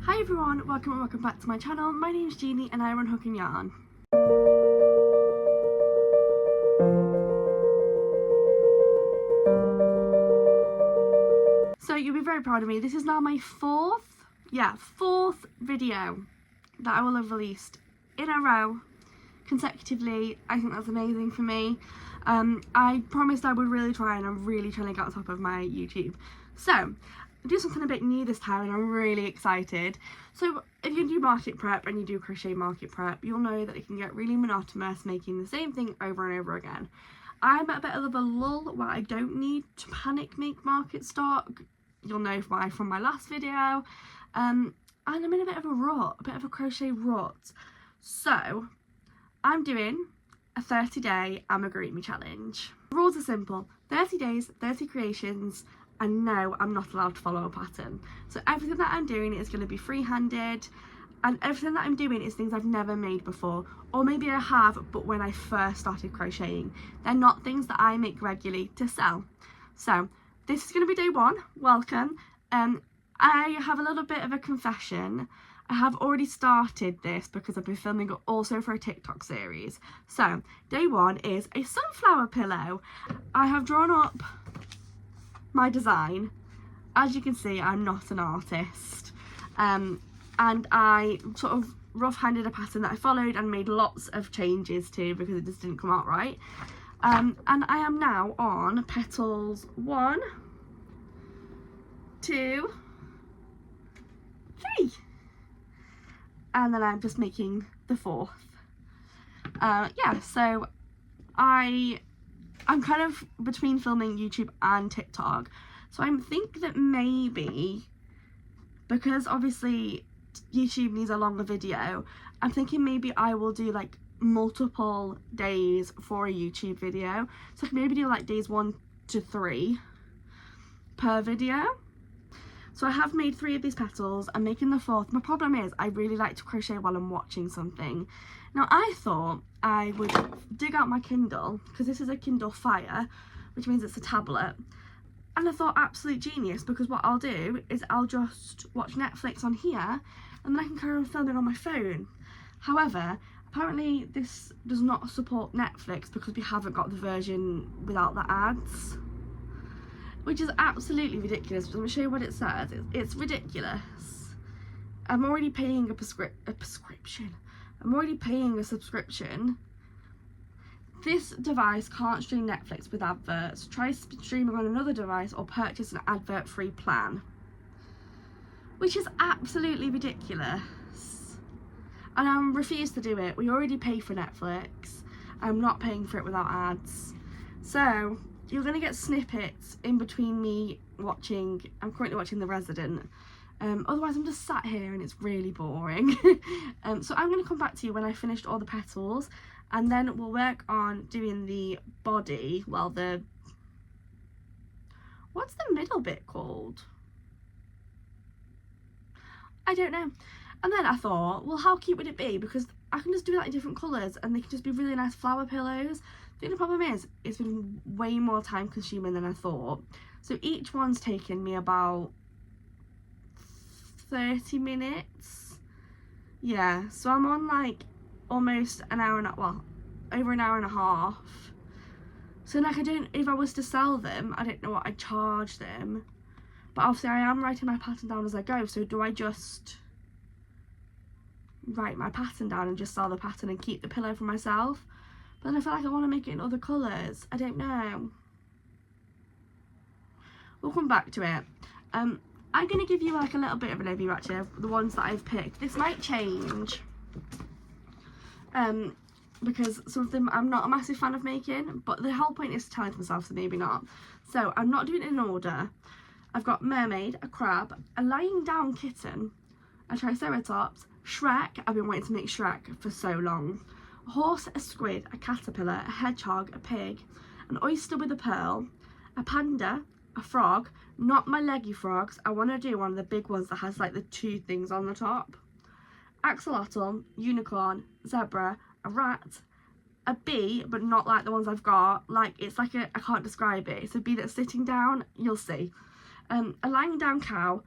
Hi everyone, welcome back to my channel. My name is Gini and I run Hook and Yarn. So you'll be very proud of me. This is now my fourth video that I will have released in a row consecutively. I think that's amazing for me. I promised I would really try, and I'm really trying to get on top of my YouTube. So do something a bit new this time and I'm really excited. So if you do market prep and you do crochet market prep, you'll know that it can get really monotonous making the same thing over and over again. I'm at a bit of a lull where I don't need to panic make market stock. You'll know why from my last video. And I'm in a bit of a rut, a bit of a crochet rut. So I'm doing a 30-day AMIGURUMI challenge. The rules are simple: 30 days, 30 creations, and no, I'm not allowed to follow a pattern. So everything that I'm doing is going to be free-handed, and everything that I'm doing is things I've never made before, or maybe I have, but when I first started crocheting. They're not things that I make regularly to sell. So this is going to be day one. Welcome. I have a little bit of a confession. I have already started this because I've been filming it also for a TikTok series. So day one is a sunflower pillow. I have drawn up my design. As you can see, I'm not an artist, and I sort of rough-handed a pattern that I followed and made lots of changes to because it just didn't come out right. And I am now on petals 1, 2, 3, and then I'm just making the 4th. Yeah, so I'm kind of between filming YouTube and TikTok, so I think that maybe, because obviously YouTube needs a longer video, I'm thinking maybe I will do like multiple days for a YouTube video. So I can maybe do like days 1 to 3 per video. So I have made 3 of these petals. I'm making the 4th. My problem is I really like to crochet while I'm watching something. Now I thought I would dig out my Kindle, because this is a Kindle Fire, which means it's a tablet. And I thought, absolute genius, because what I'll do is I'll just watch Netflix on here and then I can carry on filming on my phone. However, apparently this does not support Netflix because we haven't got the version without the ads, which is absolutely ridiculous. But let me show you what it says. It's ridiculous. I'm already paying a prescription. I'm already paying a subscription. This device can't stream Netflix with adverts. Try streaming on another device or purchase an advert-free plan. Which is absolutely ridiculous. And I refuse to do it. We already pay for Netflix. I'm not paying for it without ads. So you're going to get snippets in between me watching. I'm currently watching The Resident. Otherwise I'm just sat here and it's really boring. So I'm going to come back to you when I finished all the petals, and then we'll work on doing the body. Well, what's the middle bit called? I don't know. And then I thought, well, how cute would it be? Because I can just do that in different colours and they can just be really nice flower pillows. The only problem is, it's been way more time consuming than I thought. So each one's taken me about 30 minutes. Yeah, so I'm on like almost an hour and over an hour and a half. So like, if I was to sell them, I don't know what I'd charge them. But obviously I am writing my pattern down as I go, so do I just write my pattern down and just sell the pattern and keep the pillow for myself? But then I feel like I want to make it in other colours. I don't know. We'll come back to it. I'm going to give you like a little bit of an overview actually of the ones that I've picked. This might change. Because some of them I'm not a massive fan of making, but the whole point is to challenge myself, so maybe not. So I'm not doing it in order. I've got mermaid, a crab, a lying down kitten, a triceratops, Shrek. I've been waiting to make Shrek for so long. A horse, a squid, a caterpillar, a hedgehog, a pig, an oyster with a pearl, a panda, a frog. Not my leggy frogs. I want to do one of the big ones that has like the 2 things on the top. Axolotl, unicorn, zebra, a rat, a bee, but not like the ones I've got. Like, it's like I can't describe it. It's a bee that's sitting down. You'll see. A lying down cow,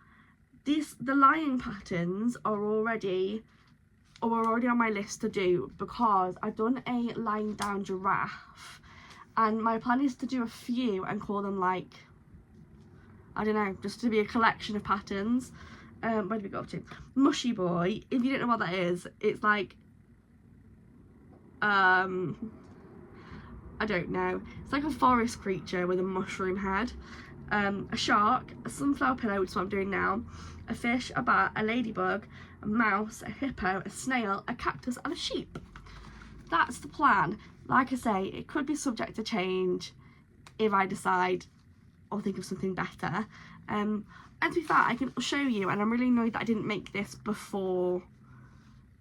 The lion patterns are already on my list to do, because I've done a lying down giraffe, and my plan is to do a few and call them, like, I don't know, just to be a collection of patterns. Where did we go up to? Mushy boy. If you don't know what that is, it's like, I don't know. It's like a forest creature with a mushroom head. A shark, a sunflower pillow, which is what I'm doing now, a fish, a bat, a ladybug, a mouse, a hippo, a snail, a cactus, and a sheep. That's the plan. Like I say, it could be subject to change if I decide or think of something better. And to be fair, I can show you, and I'm really annoyed that I didn't make this before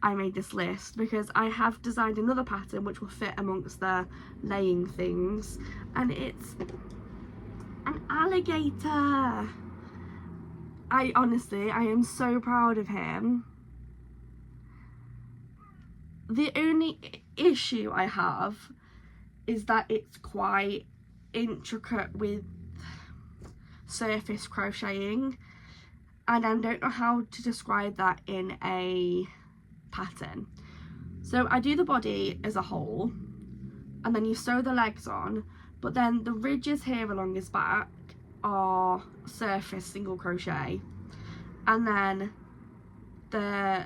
I made this list, because I have designed another pattern which will fit amongst the laying things, and it's an alligator. I am so proud of him. The only issue I have is that it's quite intricate with surface crocheting, and I don't know how to describe that in a pattern. So I do the body as a whole, and then you sew the legs on, but then the ridges here along his back are surface single crochet, and then the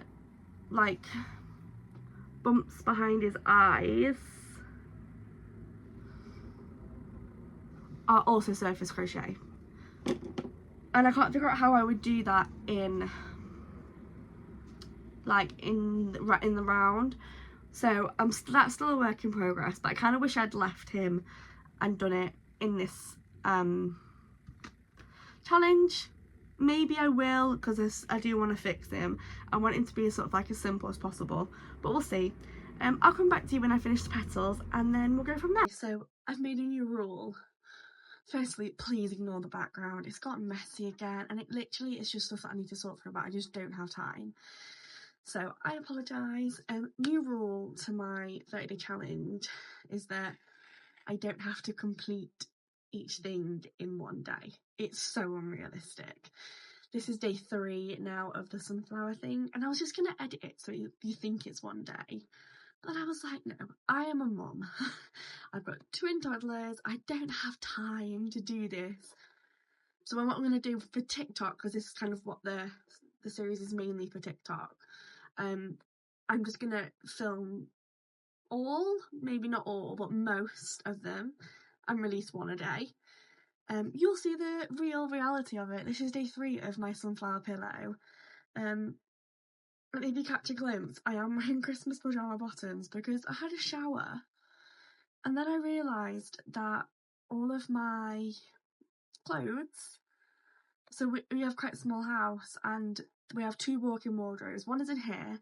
like bumps behind his eyes are also surface crochet, and I can't figure out how I would do that in the round. So that's still a work in progress, but I kind of wish I'd left him and done it in this challenge. Maybe I will, because I do want to fix him. I want him to be sort of like as simple as possible, but we'll see. I'll come back to you when I finish the petals, and then we'll go from there. So I've made a new rule. Firstly, please ignore the background. It's gotten messy again, and it literally is just stuff that I need to sort through, but I just don't have time. So I apologise. New rule to my 30-day challenge is that I don't have to complete each thing in one day. It's so unrealistic. This is day 3 now of the sunflower thing, and I was just going to edit it so you think it's one day. But I was like, no, I am a mum. I've got twin toddlers. I don't have time to do this. So what I'm going to do for TikTok, because this is kind of what the series is mainly for TikTok, I'm just going to film all, maybe not all, but most of them, and release one a day. You'll see the reality of it. This is day 3 of my sunflower pillow. If you catch a glimpse, I am wearing Christmas pyjama bottoms because I had a shower, and then I realised that all of my clothes, so we have quite a small house, and we have 2 walk-in wardrobes. One is in here,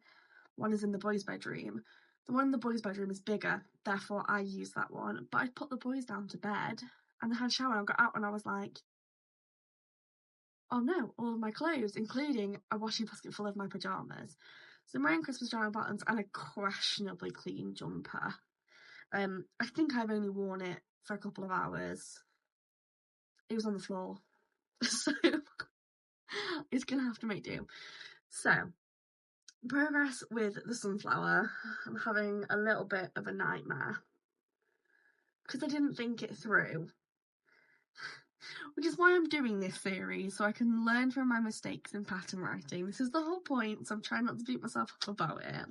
one is in the boys' bedroom. The one in the boys' bedroom is bigger, therefore I use that one, but I put the boys down to bed, and I had a shower, and I got out, and I was like, oh no, all of my clothes, including a washing basket full of my pyjamas. So I'm wearing Christmas pyjama bottoms and a questionably clean jumper. I think I've only worn it for a couple of hours. It was on the floor. So it's gonna have to make do. So, progress with the sunflower. I'm having a little bit of a nightmare because I didn't think it through. Which is why I'm doing this series, so I can learn from my mistakes in pattern writing. This is the whole point, so I'm trying not to beat myself up about it.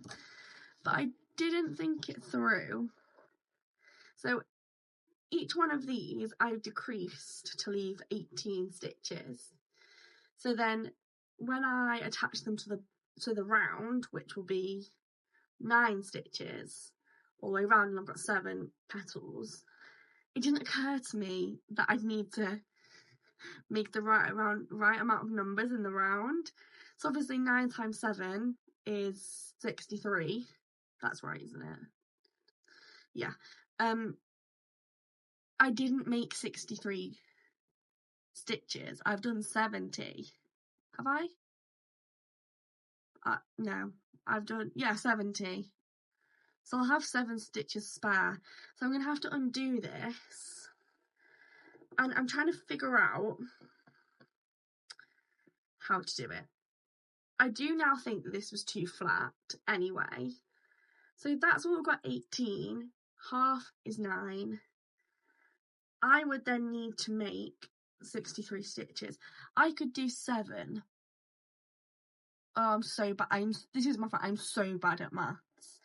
But I didn't think it through. So each one of these I've decreased to leave 18 stitches. So then when I attach them to the round, which will be 9 stitches all the way around, and I've got 7 petals, it didn't occur to me that I'd need to make the right amount of numbers in the round. So obviously 9 times 7 is 63. That's right, isn't it? Yeah. I didn't make 63 stitches. I've done 70. Have I? No. I've done, 70. So I'll have 7 stitches spare. So I'm going to have to undo this. And I'm trying to figure out how to do it. I do now think that this was too flat anyway. So that's what we've got, 18. Half is 9. I would then need to make 63 stitches. I could do 7. Oh, I'm so bad. This is my fault. I'm so bad at maths.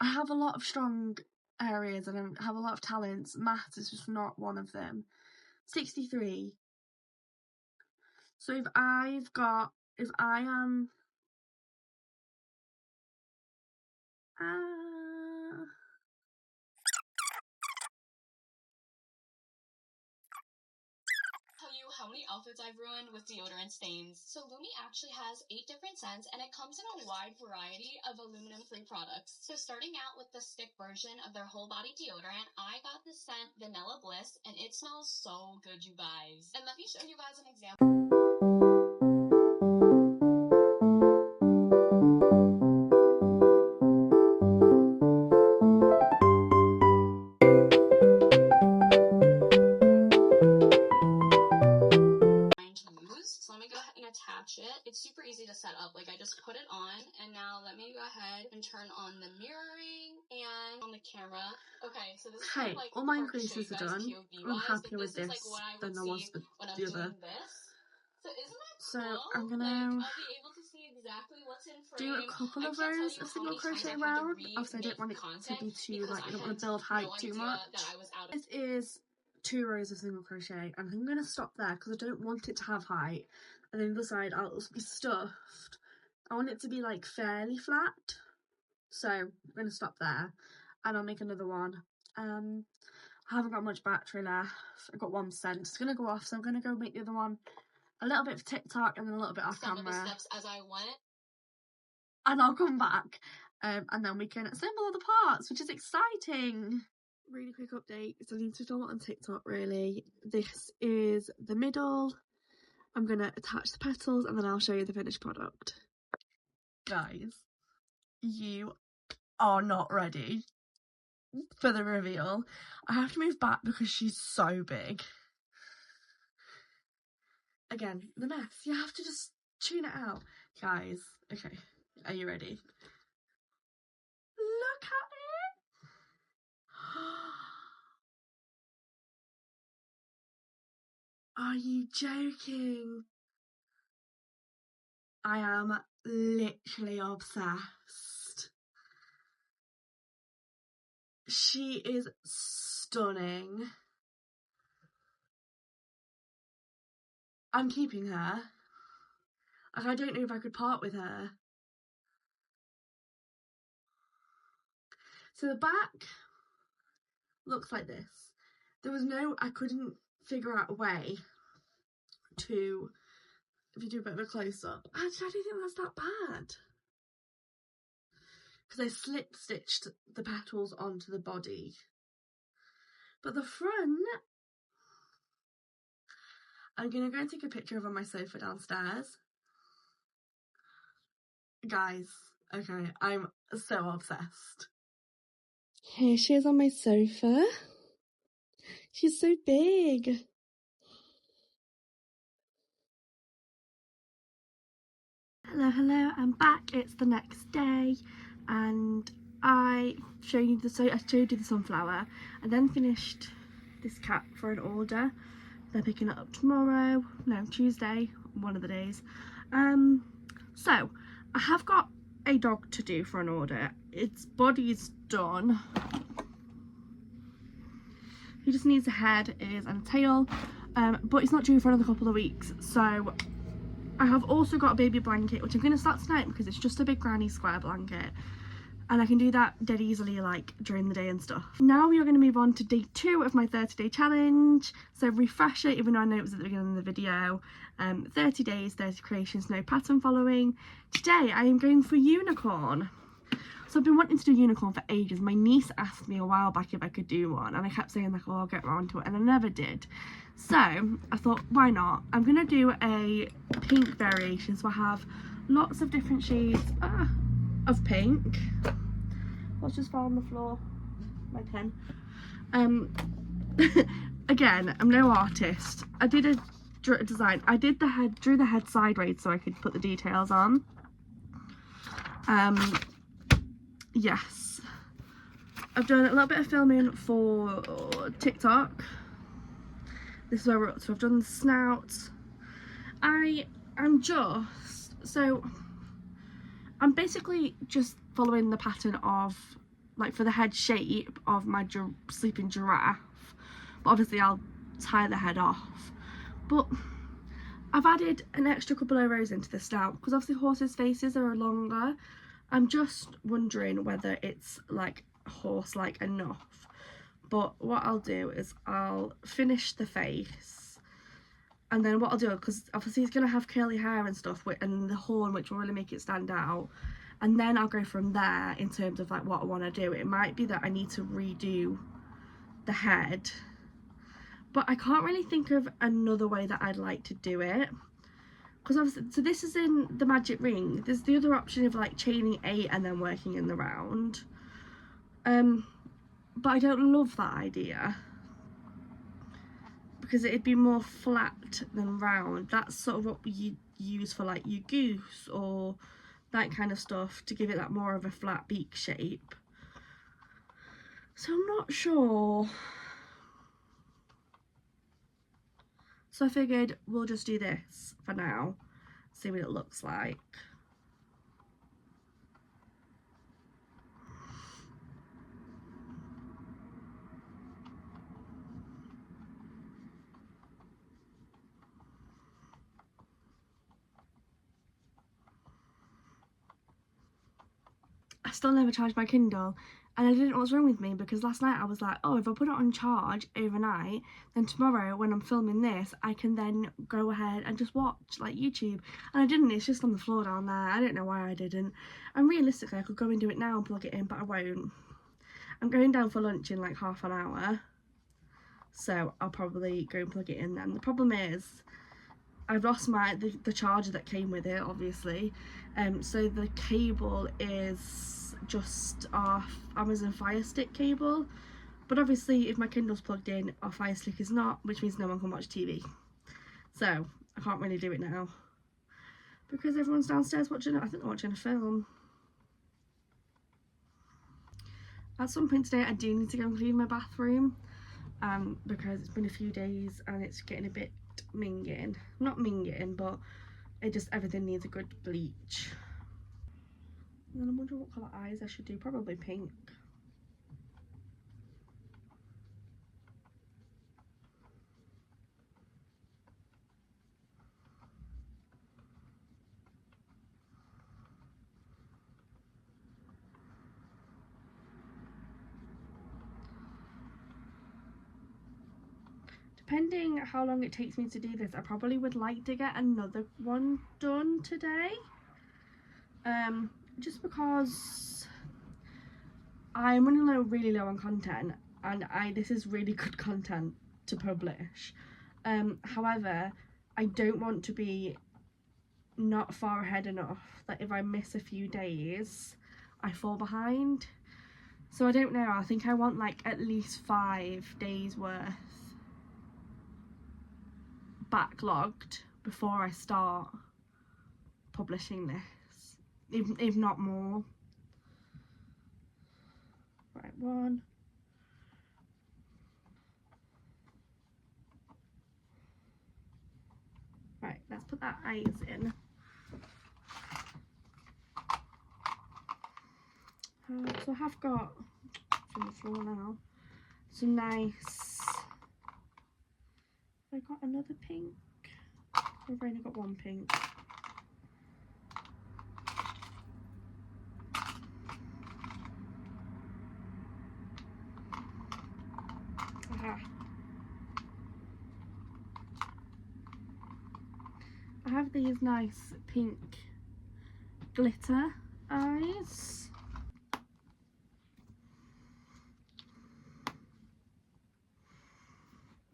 I have a lot of strong areas and I have a lot of talents. Maths is just not one of them. 63. So if I am tell you how many outfits I've ruined with deodorant stains. So Lumi actually has 8 different scents, and it comes in a wide variety of aluminum-free products. So starting out with the stick version of their whole body deodorant, I got the scent Vanilla Bliss, and it smells so good, you guys. And let me show you guys an example. Attach it. It's super easy to set up. Like, I just put it on, and now let me go ahead and turn on the mirroring and on the camera. Okay, so this is kind of like all my increases are done. I'm happier with this than I was with the other. So isn't that so cool? I'm gonna I'll be able to see exactly what's in frame. do a couple of rows of single crochet round. Obviously, I don't want it to be too, like, I don't want to build height too much. This is 2 rows of single crochet, and I'm going to stop there because I don't want it to have height. And then the other side, I'll be stuffed. I want it to be, like, fairly flat. So I'm going to stop there, and I'll make another one. I haven't got much battery left. I've got 1%. It's going to go off, so I'm going to go make the other one a little bit for TikTok and then a little bit off camera. Some of the steps as I went. And I'll come back, and then we can assemble all the parts, which is exciting. Really quick update, so I need to film it on TikTok really. This is the middle. I'm going to attach the petals and then I'll show you the finished product. Guys, you are not ready for the reveal. I have to move back because she's so big. Again, the mess. You have to just tune it out. Guys, okay, are you ready? Look at it! Are you joking? I am literally obsessed. She is stunning. I'm keeping her. Like, I don't know if I could part with her. So the back looks like this. I couldn't figure out a way to, if you do a bit of a close-up. Actually, I don't think that's that bad. Because I slip-stitched the petals onto the body. But the front, I'm going to go and take a picture of on my sofa downstairs. Guys, okay, I'm so obsessed. Here she is on my sofa. She's so big. Hello, I'm back. It's the next day, and I showed you the sunflower, and then finished this cap for an order. They're picking it up tomorrow, no, Tuesday, one of the days. So I have got a dog to do for an order. Its body's done. He just needs a head, ears and a tail, but it's not due for another couple of weeks. So I have also got a baby blanket, which I'm going to start tonight because it's just a big granny square blanket, and I can do that dead easily, like during the day and stuff. Now we are going to move on to day 2 of my 30-day challenge. So refresher, even though I know it was at the beginning of the video, 30 days, 30 creations, no pattern following. Today I am going for unicorn. So I've been wanting to do unicorn for ages. My niece asked me a while back if I could do one, and I kept saying, like, oh, I'll get around to it, and I never did. So I thought, why not? I'm going to do a pink variation. So I have lots of different shades of pink. What's just fell on the floor? My pen. Again, I'm no artist. I did a design. I did the head, drew the head sideways so I could put the details on. Yes, I've done a little bit of filming for TikTok. This is where we're up to. I've done the snout. I'm basically just following the pattern of, like, for the head shape of my sleeping giraffe, but obviously I'll tie the head off. But I've added an extra couple of rows into the snout because obviously horses' faces are longer. I'm just wondering whether it's like horse-like enough. But what I'll do is I'll finish the face, and then what I'll do, because obviously he's going to have curly hair and stuff, and the horn, which will really make it stand out, and then I'll go from there in terms of like what I want to do. It might be that I need to redo the head, but I can't really think of another way that I'd like to do it, because obviously, so this is in the magic ring. There's the other option of like chaining 8 and then working in the round, but I don't love that idea because it'd be more flat than round. That's sort of what you use for like your goose or that kind of stuff, to give it that more of a flat beak shape. So I'm not sure. So I figured we'll just do this for now, see what it looks like. I still never charged my Kindle, and I didn't know what's wrong with me, because last night I was like, oh, if I put it on charge overnight, then tomorrow when I'm filming this I can then go ahead and just watch like YouTube, and I didn't. It's just on the floor down there. I don't know why I didn't, and realistically I could go and do it now and plug it in, but I won't. I'm going down for lunch in like half an hour, so I'll probably go and plug it in then. The problem is I've lost the charger that came with it, obviously, so the cable is just our Amazon Fire Stick cable, but obviously if my Kindle's plugged in, our Fire Stick is not, which means no one can watch TV, so I can't really do it now because everyone's downstairs watching it. I think they're watching a film. At some point today I do need to go and clean my bathroom, because it's been a few days and it's getting a bit minging. Not minging, but it just, everything needs a good bleach. And then I'm wondering what colour eyes I should do. Probably pink. Depending how long it takes me to do this, I probably would like to get another one done today. Just because I'm running really low on content, and this is really good content to publish. However, I don't want to be not far ahead enough that if I miss a few days, I fall behind. So I don't know, I think I want like at least 5 days worth backlogged before I start publishing this, if not more. Right, one. Right, let's put that eyes in. So I have got, from the floor now, some nice, have I got another pink? I've only got one pink. Aha. I have these nice pink glitter eyes.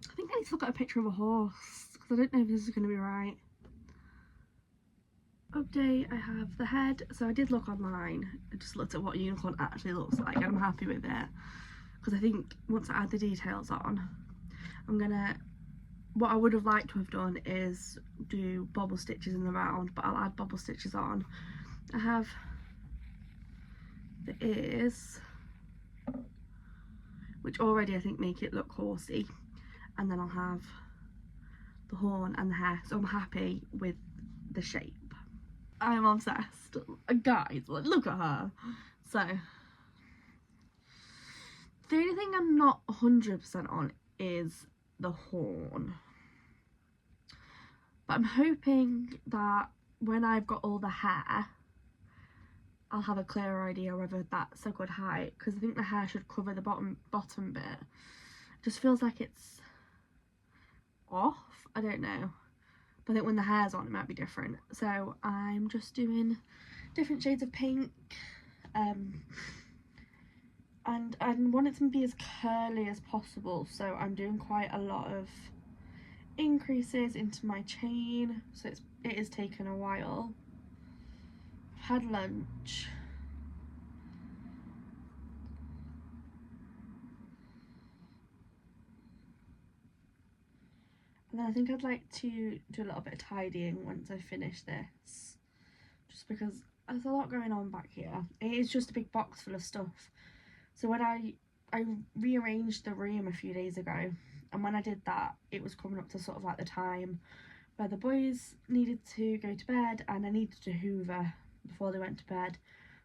I think I need to look at a picture of a horse because I don't know if this is going to be right. Update, I have the head. So I did look online. I just looked at what a unicorn actually looks like and I'm happy with it, because I think once I add the details on, I'm gonna what I would have liked to have done is do bobble stitches in the round, but I'll add bobble stitches on. I have the ears, which already I think make it look horsey, and then I'll have the horn and the hair, so I'm happy with the shape. I'm obsessed. Guys, look at her. So the only thing I'm not 100% on is the horn, but I'm hoping that when I've got all the hair I'll have a clearer idea whether that's a good height, because I think the hair should cover the bottom bit. It just feels like it's off, I don't know, but I think when the hair's on it might be different. So I'm just doing different shades of pink, and I want it to be as curly as possible, so I'm doing quite a lot of increases into my chain, so it is taking a while. Had lunch. And then I think I'd like to do a little bit of tidying once I finish this, just because there's a lot going on back here. It is just a big box full of stuff. So when I rearranged the room a few days ago, and when I did that, it was coming up to sort of like the time where the boys needed to go to bed and I needed to hoover before they went to bed.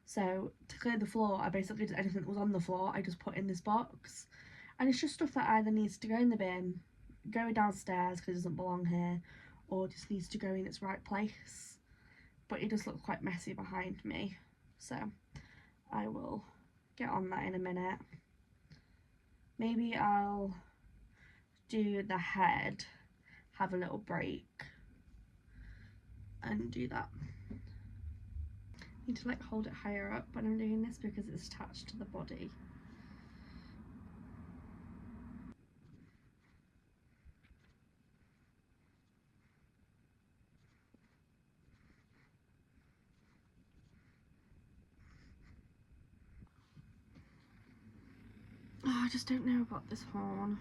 So to clear the floor, I basically did anything that was on the floor, I just put in this box. And it's just stuff that either needs to go in the bin, go downstairs because it doesn't belong here, or just needs to go in its right place. But it just looks quite messy behind me, so I will get on that in a minute. Maybe I'll do the head, have a little break and do that. I need to like hold it higher up when I'm doing this because it's attached to the body. Oh, I just don't know about this horn.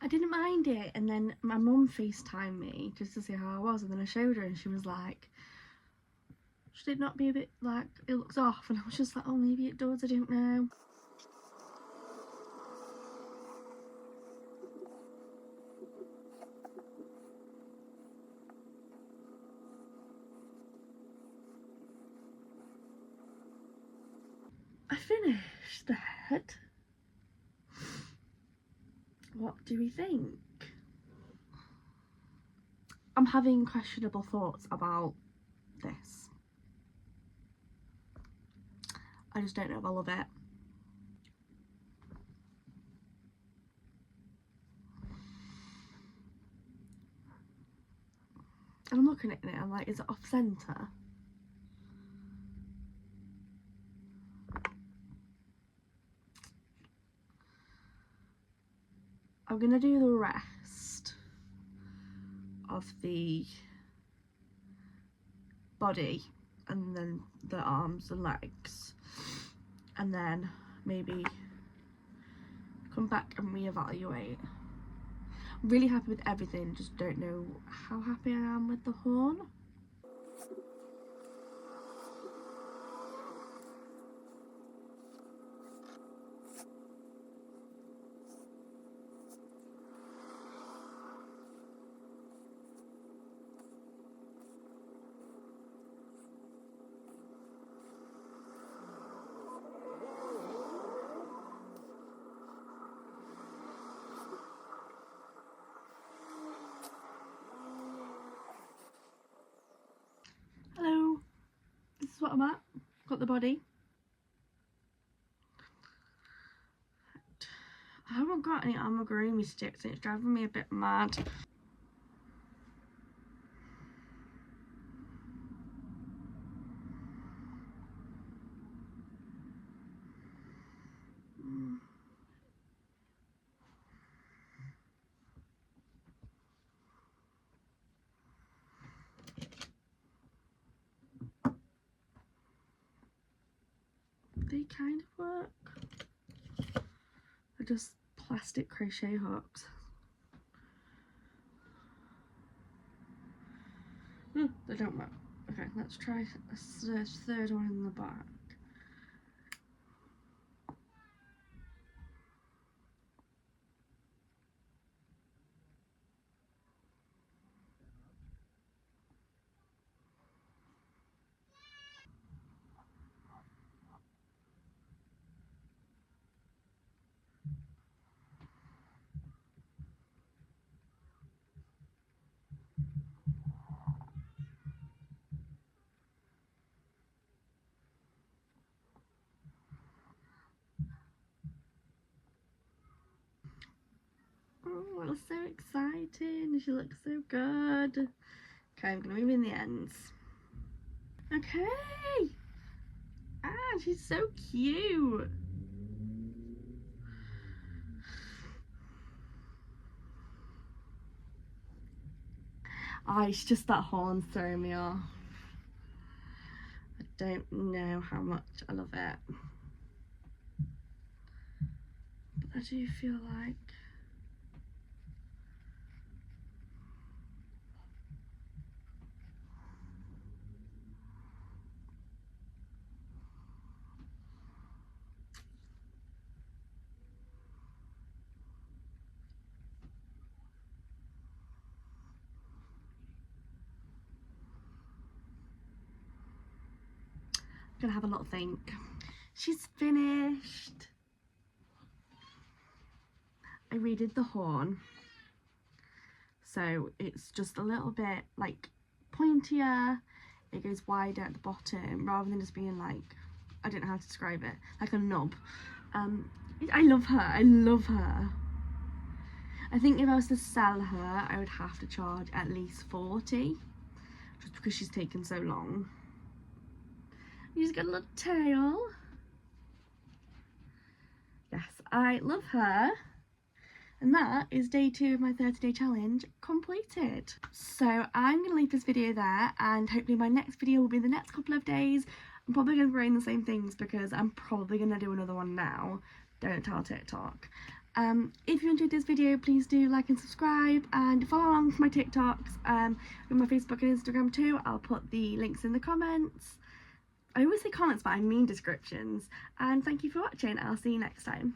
I didn't mind it, and then my mum FaceTimed me just to see how I was, and then I showed her and she was like, should it not be a bit like it looks off? And I was just like, oh, maybe it does, I don't know. I finished the head. What do we think? I'm having questionable thoughts about this. I just don't know if I love it. And I'm looking at it and I'm like, is it off centre? I'm gonna do the rest of the body and then the arms and legs, and then maybe come back and reevaluate. I'm really happy with everything, just don't know how happy I am with the horn. Hello, this is what I'm at. Got the body. I haven't got any amigurumi sticks and it's driving me a bit mad. they kind of work. They're just plastic crochet hooks. They don't work. Okay, let's try a third one in the back. Oh, it was so exciting. She looks so good. Okay, I'm gonna move in the ends. Okay. Ah, she's so cute. Oh, it's just that horn throwing me off. I don't know how much I love it. But I do feel like I'm gonna have a little think. She's finished. I redid the horn, so it's just a little bit like pointier. It goes wider at the bottom rather than just being like, I don't know how to describe it, like a knob. I love her. I love her. I think if I was to sell her, I would have to charge at least 40, just because she's taken so long. She's got a little tail. Yes, I love her. And that is day 2 of my 30-day challenge completed. So I'm going to leave this video there, and hopefully my next video will be the next couple of days. I'm probably going to be wearing the same things because I'm probably going to do another one now. Don't tell TikTok. If you enjoyed this video, please do like and subscribe, and follow along with my TikToks with my Facebook and Instagram too. I'll put the links in the comments. I always say comments, but I mean descriptions. And thank you for watching. I'll see you next time.